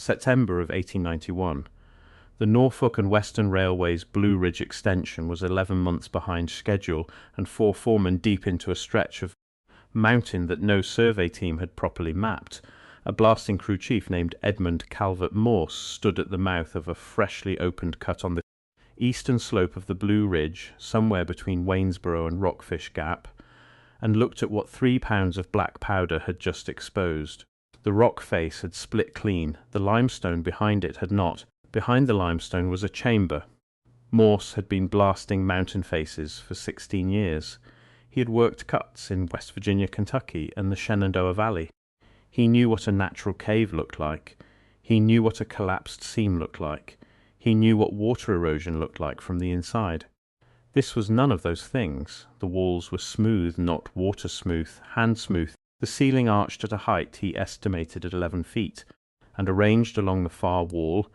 September of 1891. The Norfolk and Western Railway's Blue Ridge extension was 11 months behind schedule and 4 foremen deep into a stretch of mountain that no survey team had properly mapped. A blasting crew chief named Edmund Calvert Morse stood at the mouth of a freshly opened cut on the eastern slope of the Blue Ridge, somewhere between Waynesboro and Rockfish Gap, and looked at what 3 pounds of black powder had just exposed. The rock face had split clean, the limestone behind it had not. Behind the limestone was a chamber. Morse had been blasting mountain faces for 16 years. He had worked cuts in West Virginia, Kentucky, and the Shenandoah Valley. He knew what a natural cave looked like. He knew what a collapsed seam looked like. He knew what water erosion looked like from the inside. This was none of those things. The walls were smooth, not water smooth, hand smooth. The ceiling arched at a height he estimated at 11 feet, and arranged along the far wall,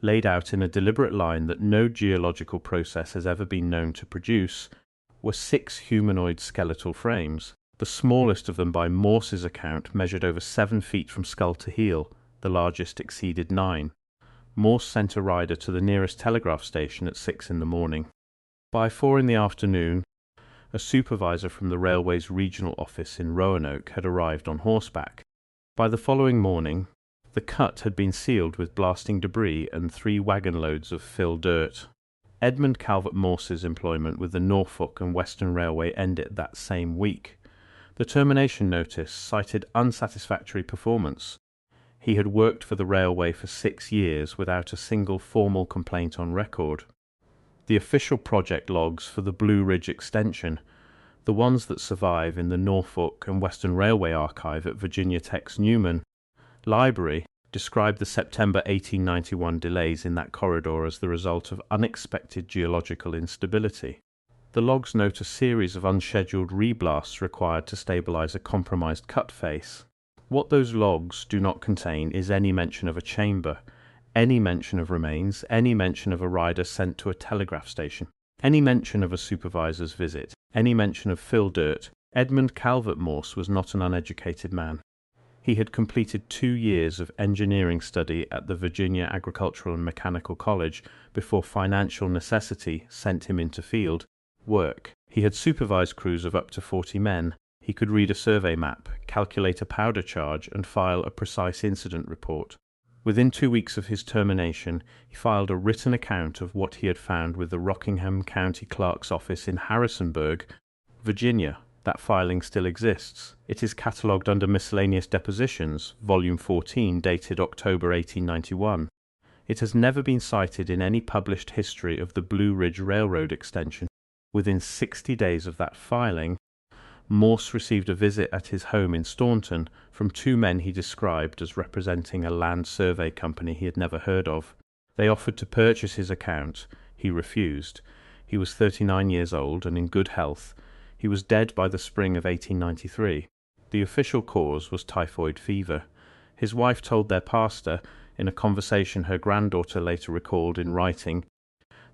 laid out in a deliberate line that no geological process has ever been known to produce, were 6 humanoid skeletal frames. The smallest of them, by Morse's account, measured over 7 feet from skull to heel. The largest exceeded 9. Morse sent a rider to the nearest telegraph station at 6 in the morning. By 4 in the afternoon, a supervisor from the railway's regional office in Roanoke had arrived on horseback. By the following morning, the cut had been sealed with blasting debris and 3 wagon loads of fill dirt. Edmund Calvert Morse's employment with the Norfolk and Western Railway ended that same week. The termination notice cited unsatisfactory performance. He had worked for the railway for 6 years without a single formal complaint on record. The official project logs for the Blue Ridge extension, the ones that survive in the Norfolk and Western Railway archive at Virginia Tech's Newman Library, described the September 1891 delays in that corridor as the result of unexpected geological instability. The logs note a series of unscheduled reblasts required to stabilize a compromised cut face. What those logs do not contain is any mention of a chamber, any mention of remains, any mention of a rider sent to a telegraph station, any mention of a supervisor's visit, any mention of fill dirt. Edmund Calvert Morse was not an uneducated man. He had completed 2 years of engineering study at the Virginia Agricultural and Mechanical College before financial necessity sent him into field work. He had supervised crews of up to 40 men. He could read a survey map, calculate a powder charge, and file a precise incident report. Within 2 weeks of his termination, he filed a written account of what he had found with the Rockingham County Clerk's office in Harrisonburg, Virginia. That filing still exists. It is catalogued under Miscellaneous Depositions, Volume 14, dated October 1891. It has never been cited in any published history of the Blue Ridge Railroad extension. Within 60 days of that filing, Morse received a visit at his home in Staunton from 2 men he described as representing a land survey company he had never heard of. They offered to purchase his account. He refused. He was 39 years old and in good health. He was dead by the spring of 1893. The official cause was typhoid fever. His wife told their pastor, in a conversation her granddaughter later recalled in writing,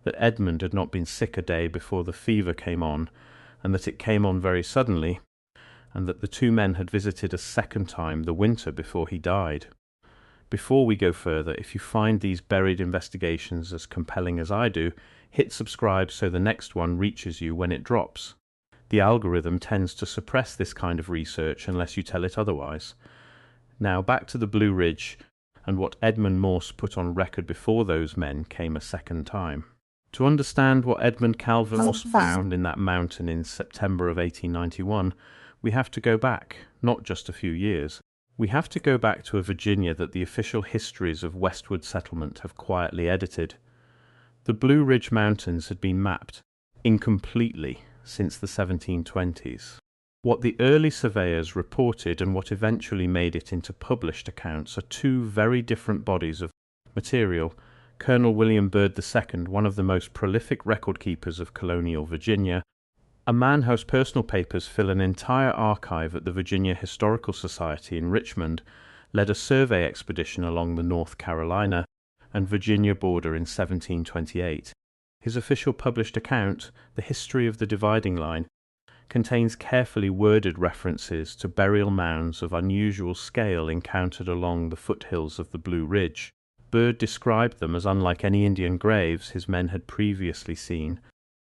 that Edmund had not been sick a day before the fever came on, and that it came on very suddenly, and that the 2 men had visited a second time the winter before he died. Before we go further, if you find these buried investigations as compelling as I do, hit subscribe so the next one reaches you when it drops. The algorithm tends to suppress this kind of research unless you tell it otherwise. Now back to the Blue Ridge, and what Edmund Morse put on record before those men came a second time. To understand what Edmund Calvert Morse found in that mountain in September of 1891, we have to go back, not just a few years. We have to go back to a Virginia that the official histories of westward settlement have quietly edited. The Blue Ridge Mountains had been mapped, incompletely, since the 1720s. What the early surveyors reported and what eventually made it into published accounts are 2 very different bodies of material. Colonel William Byrd II, one of the most prolific record-keepers of colonial Virginia, a man whose personal papers fill an entire archive at the Virginia Historical Society in Richmond, led a survey expedition along the North Carolina and Virginia border in 1728. His official published account, The History of the Dividing Line, contains carefully worded references to burial mounds of unusual scale encountered along the foothills of the Blue Ridge. Bird described them as unlike any Indian graves his men had previously seen,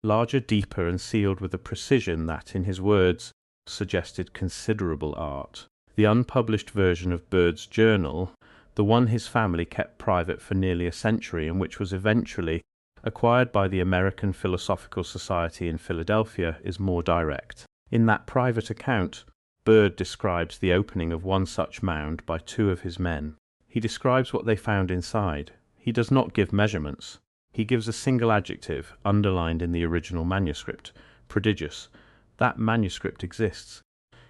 larger, deeper, and sealed with a precision that, in his words, suggested considerable art. The unpublished version of Bird's journal, the one his family kept private for nearly a century and which was eventually acquired by the American Philosophical Society in Philadelphia, is more direct. In that private account, Bird describes the opening of one such mound by two of his men. He describes what they found inside. He does not give measurements. He gives a single adjective, underlined in the original manuscript: prodigious. That manuscript exists.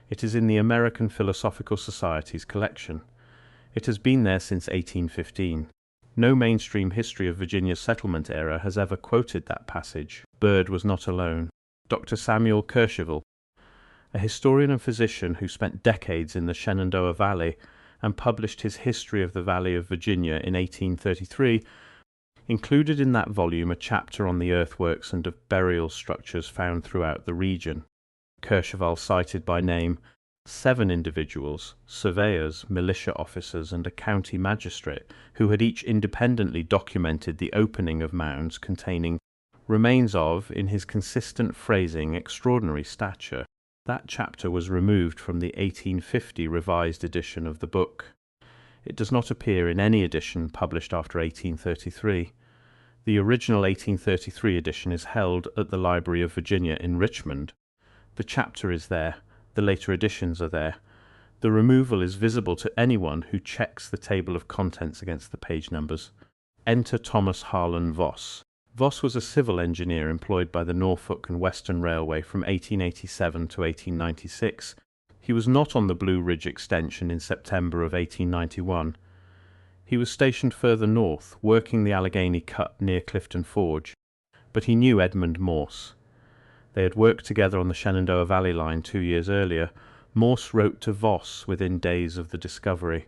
It is in the American Philosophical Society's collection. It has been there since 1815. No mainstream history of Virginia's settlement era has ever quoted that passage. Bird was not alone. Dr. Samuel Kercheval, a historian and physician who spent decades in the Shenandoah Valley and published his History of the Valley of Virginia in 1833, included in that volume a chapter on the earthworks and of burial structures found throughout the region. Kercheval cited by name 7 individuals, surveyors, militia officers, and a county magistrate, who had each independently documented the opening of mounds containing remains of, in his consistent phrasing, extraordinary stature. That chapter was removed from the 1850 revised edition of the book. It does not appear in any edition published after 1833. The original 1833 edition is held at the Library of Virginia in Richmond. The chapter is there. The later editions are there. The removal is visible to anyone who checks the table of contents against the page numbers. Enter Thomas Harlan Voss. Voss was a civil engineer employed by the Norfolk and Western Railway from 1887 to 1896. He was not on the Blue Ridge extension in September of 1891. He was stationed further north, working the Allegheny Cut near Clifton Forge, but he knew Edmund Morse. They had worked together on the Shenandoah Valley line 2 years earlier. Morse wrote to Voss within days of the discovery.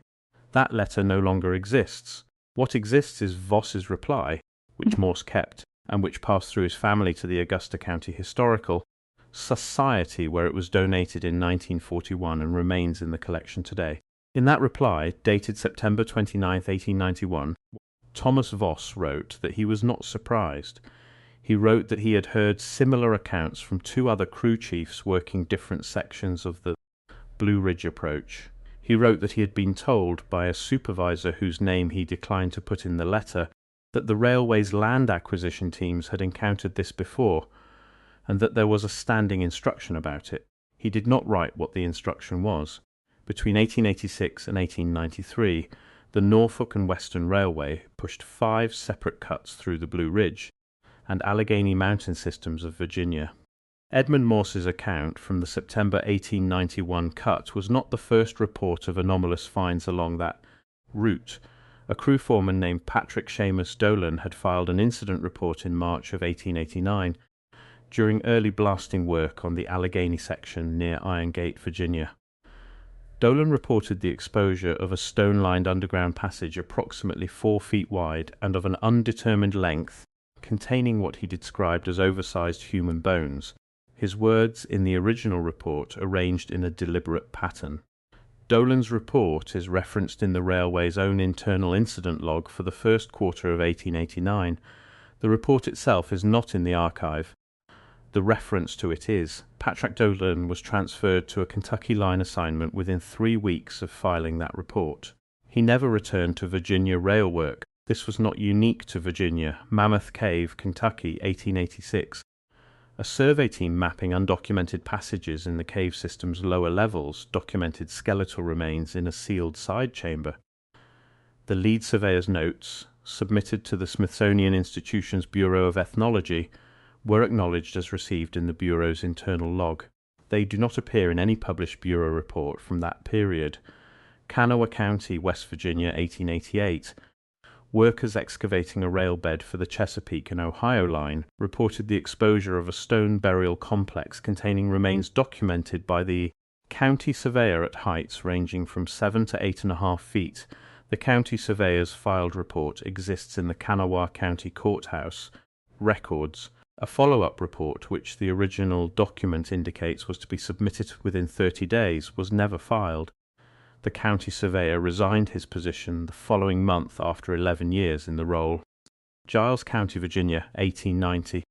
That letter no longer exists. What exists is Voss's reply, which Morse kept, and which passed through his family to the Augusta County Historical Society, where it was donated in 1941 and remains in the collection today. In that reply, dated September 29, 1891, Thomas Voss wrote that he was not surprised. He wrote that he had heard similar accounts from 2 other crew chiefs working different sections of the Blue Ridge approach. He wrote that he had been told by a supervisor whose name he declined to put in the letter that the railway's land acquisition teams had encountered this before, and that there was a standing instruction about it. He did not write what the instruction was. Between 1886 and 1893, the Norfolk and Western Railway pushed 5 separate cuts through the Blue Ridge and Allegheny Mountain systems of Virginia. Edmund Morse's account from the September 1891 cut was not the first report of anomalous finds along that route. A crew foreman named Patrick Seamus Dolan had filed an incident report in March of 1889 during early blasting work on the Allegheny section near Iron Gate, Virginia. Dolan reported the exposure of a stone-lined underground passage approximately 4 feet wide and of an undetermined length, containing what he described as oversized human bones, his words in the original report arranged in a deliberate pattern. Dolan's report is referenced in the railway's own internal incident log for the first quarter of 1889. The report itself is not in the archive. The reference to it is. Patrick Dolan was transferred to a Kentucky line assignment within 3 weeks of filing that report. He never returned to Virginia rail work. This was not unique to Virginia. Mammoth Cave, Kentucky, 1886. A survey team mapping undocumented passages in the cave system's lower levels documented skeletal remains in a sealed side chamber. The lead surveyor's notes, submitted to the Smithsonian Institution's Bureau of Ethnology, were acknowledged as received in the Bureau's internal log. They do not appear in any published Bureau report from that period. Kanawha County, West Virginia, 1888. Workers excavating a rail bed for the Chesapeake and Ohio line reported the exposure of a stone burial complex containing remains documented by the county surveyor at heights ranging from 7 to 8.5 feet. The county surveyor's filed report exists in the Kanawha County Courthouse records. A follow-up report, which the original document indicates was to be submitted within 30 days, was never filed. The county surveyor resigned his position the following month after 11 years in the role. Giles County, Virginia, 1890.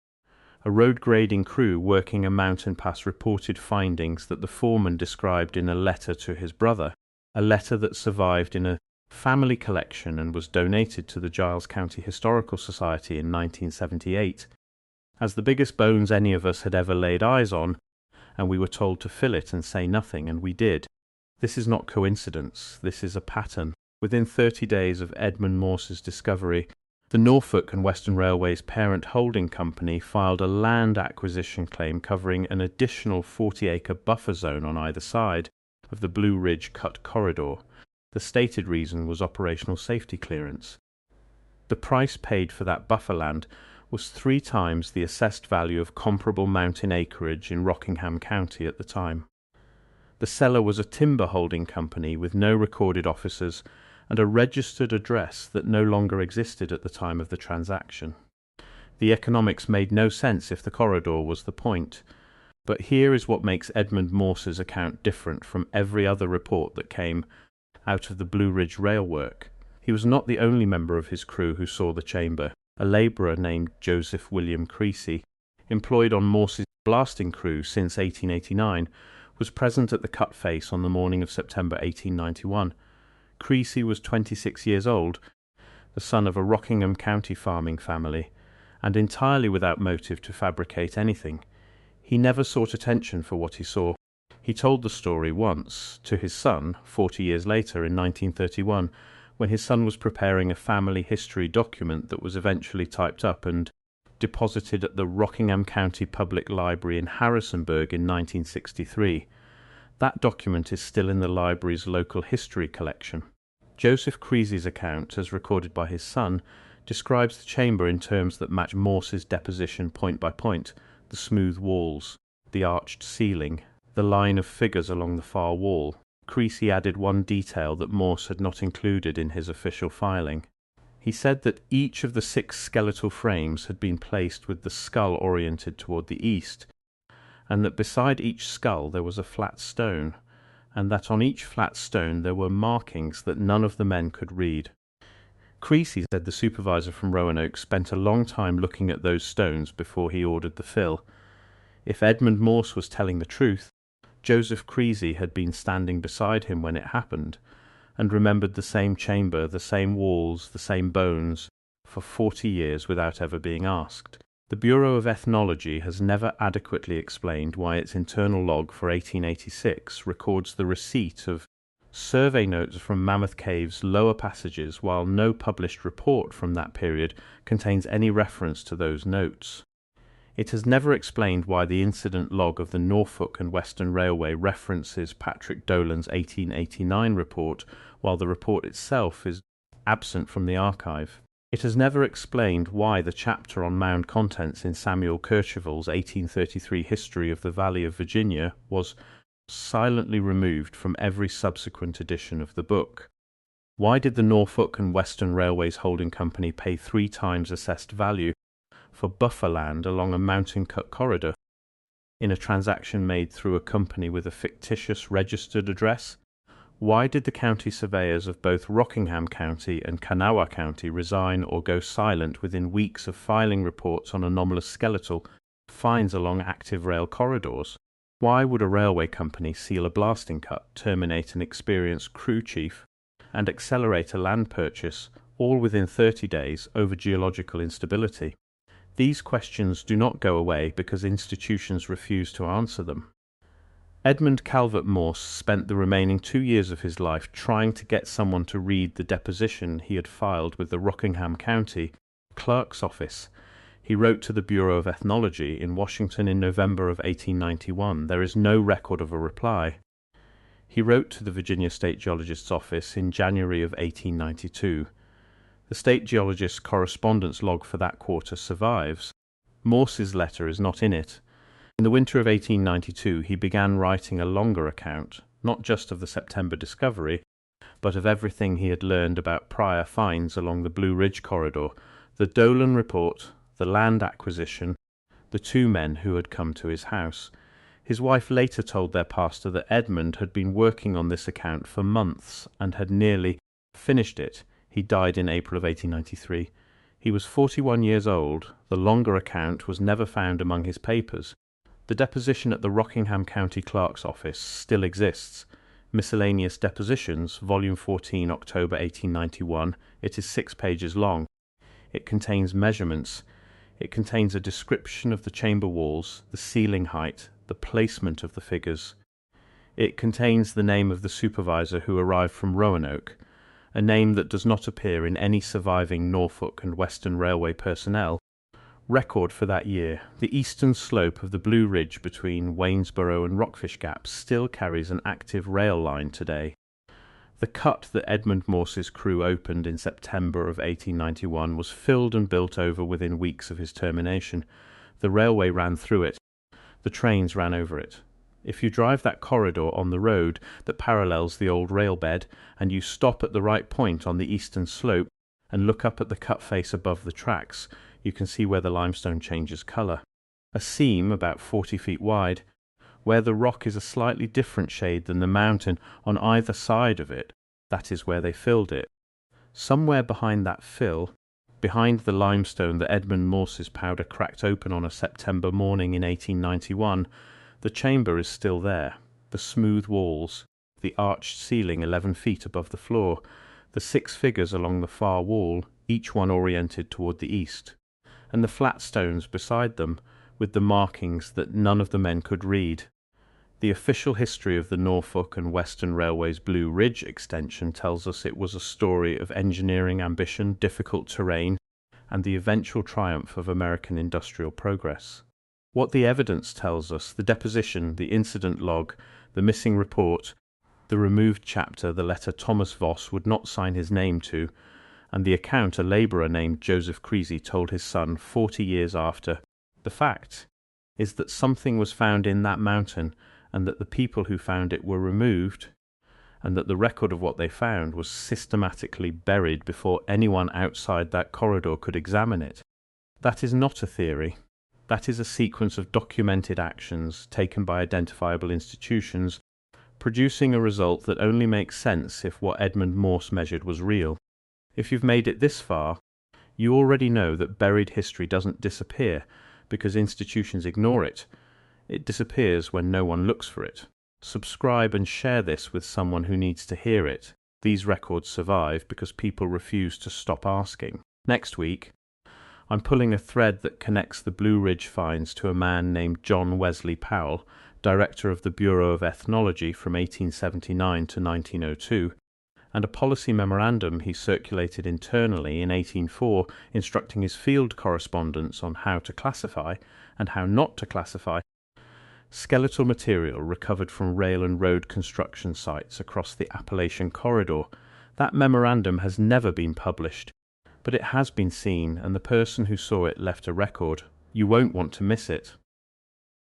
A road grading crew working a mountain pass reported findings that the foreman described in a letter to his brother, a letter that survived in a family collection and was donated to the Giles County Historical Society in 1978, as the biggest bones any of us had ever laid eyes on, and we were told to fill it and say nothing, and we did. This is not coincidence, this is a pattern. Within 30 days of Edmund Morse's discovery, the Norfolk and Western Railway's parent holding company filed a land acquisition claim covering an additional 40-acre buffer zone on either side of the Blue Ridge Cut Corridor. The stated reason was operational safety clearance. The price paid for that buffer land was 3 times the assessed value of comparable mountain acreage in Rockingham County at the time. The seller was a timber holding company with no recorded officers and a registered address that no longer existed at the time of the transaction. The economics made no sense if the corridor was the point. But here is what makes Edmund Morse's account different from every other report that came out of the Blue Ridge rail work. He was not the only member of his crew who saw the chamber. A labourer named Joseph William Creasy, employed on Morse's blasting crew since 1889, was present at the cut face on the morning of September 1891. Creasy was 26 years old, the son of a Rockingham County farming family, and entirely without motive to fabricate anything. He never sought attention for what he saw. He told the story once to his son 40 years later in 1931, when his son was preparing a family history document that was eventually typed up and deposited at the Rockingham County Public Library in Harrisonburg in 1963. That document is still in the library's local history collection. Joseph Creasy's account, as recorded by his son, describes the chamber in terms that match Morse's deposition point by point: the smooth walls, the arched ceiling, the line of figures along the far wall. Creasy added one detail that Morse had not included in his official filing. He said that each of the 6 skeletal frames had been placed with the skull oriented toward the east, and that beside each skull there was a flat stone, and that on each flat stone there were markings that none of the men could read. Creasy said the supervisor from Roanoke spent a long time looking at those stones before he ordered the fill. If Edmund Morse was telling the truth, Joseph Creasy had been standing beside him when it happened, and remembered the same chamber, the same walls, the same bones, for 40 years without ever being asked. The Bureau of Ethnology has never adequately explained why its internal log for 1886 records the receipt of survey notes from Mammoth Cave's lower passages, while no published report from that period contains any reference to those notes. It has never explained why the incident log of the Norfolk and Western Railway references Patrick Dolan's 1889 report, while the report itself is absent from the archive. It has never explained why the chapter on mound contents in Samuel Kercheval's 1833 History of the Valley of Virginia was silently removed from every subsequent edition of the book. Why did the Norfolk and Western Railways Holding Company pay 3 times assessed value for buffer land along a mountain-cut corridor, in a transaction made through a company with a fictitious registered address? Why did the county surveyors of both Rockingham County and Kanawha County resign or go silent within weeks of filing reports on anomalous skeletal finds along active rail corridors? Why would a railway company seal a blasting cut, terminate an experienced crew chief, and accelerate a land purchase, all within 30 days, over geological instability? These questions do not go away because institutions refuse to answer them. Edmund Calvert Morse spent the remaining 2 years of his life trying to get someone to read the deposition he had filed with the Rockingham County clerk's office. He wrote to the Bureau of Ethnology in Washington in November of 1891. There is no record of a reply. He wrote to the Virginia State Geologist's office in January of 1892. The state geologist's correspondence log for that quarter survives. Morse's letter is not in it. In the winter of 1892 he began writing a longer account, not just of the September discovery, but of everything he had learned about prior finds along the Blue Ridge corridor, the Dolan report, the land acquisition, the 2 men who had come to his house. His wife later told their pastor that Edmund had been working on this account for months and had nearly finished it. He died in April of 1893. He was 41 years old. The longer account was never found among his papers. The deposition at the Rockingham County Clerk's Office still exists. Miscellaneous Depositions, Volume 14, October 1891. It is 6 pages long. It contains measurements. It contains a description of the chamber walls, the ceiling height, the placement of the figures. It contains the name of the supervisor who arrived from Roanoke, a name that does not appear in any surviving Norfolk and Western Railway personnel. Record for that year. The eastern slope of the Blue Ridge between Waynesboro and Rockfish Gap still carries an active rail line today. The cut that Edmund Morse's crew opened in September of 1891 was filled and built over within weeks of his termination. The railway ran through it. The trains ran over it. If you drive that corridor on the road that parallels the old rail bed, and you stop at the right point on the eastern slope and look up at the cut face above the tracks, you can see where the limestone changes colour. A seam about 40 feet wide, where the rock is a slightly different shade than the mountain on either side of it, that is where they filled it. Somewhere behind that fill, behind the limestone that Edmund Morse's powder cracked open on a September morning in 1891, the chamber is still there. The smooth walls, the arched ceiling 11 feet above the floor, the 6 figures along the far wall, each one oriented toward the east, and the flat stones beside them, with the markings that none of the men could read. The official history of the Norfolk and Western Railway's Blue Ridge extension tells us it was a story of engineering ambition, difficult terrain, and the eventual triumph of American industrial progress. What the evidence tells us, the deposition, the incident log, the missing report, the removed chapter, the letter Thomas Voss would not sign his name to, and the account a labourer named Joseph Creasy told his son 40 years after, the fact is that something was found in that mountain, and that the people who found it were removed, and that the record of what they found was systematically buried before anyone outside that corridor could examine it. That is not a theory. That is a sequence of documented actions taken by identifiable institutions, producing a result that only makes sense if what Edmund Morse measured was real. If you've made it this far, you already know that buried history doesn't disappear because institutions ignore it. It disappears when no one looks for it. Subscribe and share this with someone who needs to hear it. These records survive because people refuse to stop asking. Next week, I'm pulling a thread that connects the Blue Ridge finds to a man named John Wesley Powell, director of the Bureau of Ethnology from 1879 to 1902, and a policy memorandum he circulated internally in 1804 instructing his field correspondents on how to classify and how not to classify skeletal material recovered from rail and road construction sites across the Appalachian Corridor. That memorandum has never been published, but it has been seen, and the person who saw it left a record. You won't want to miss it.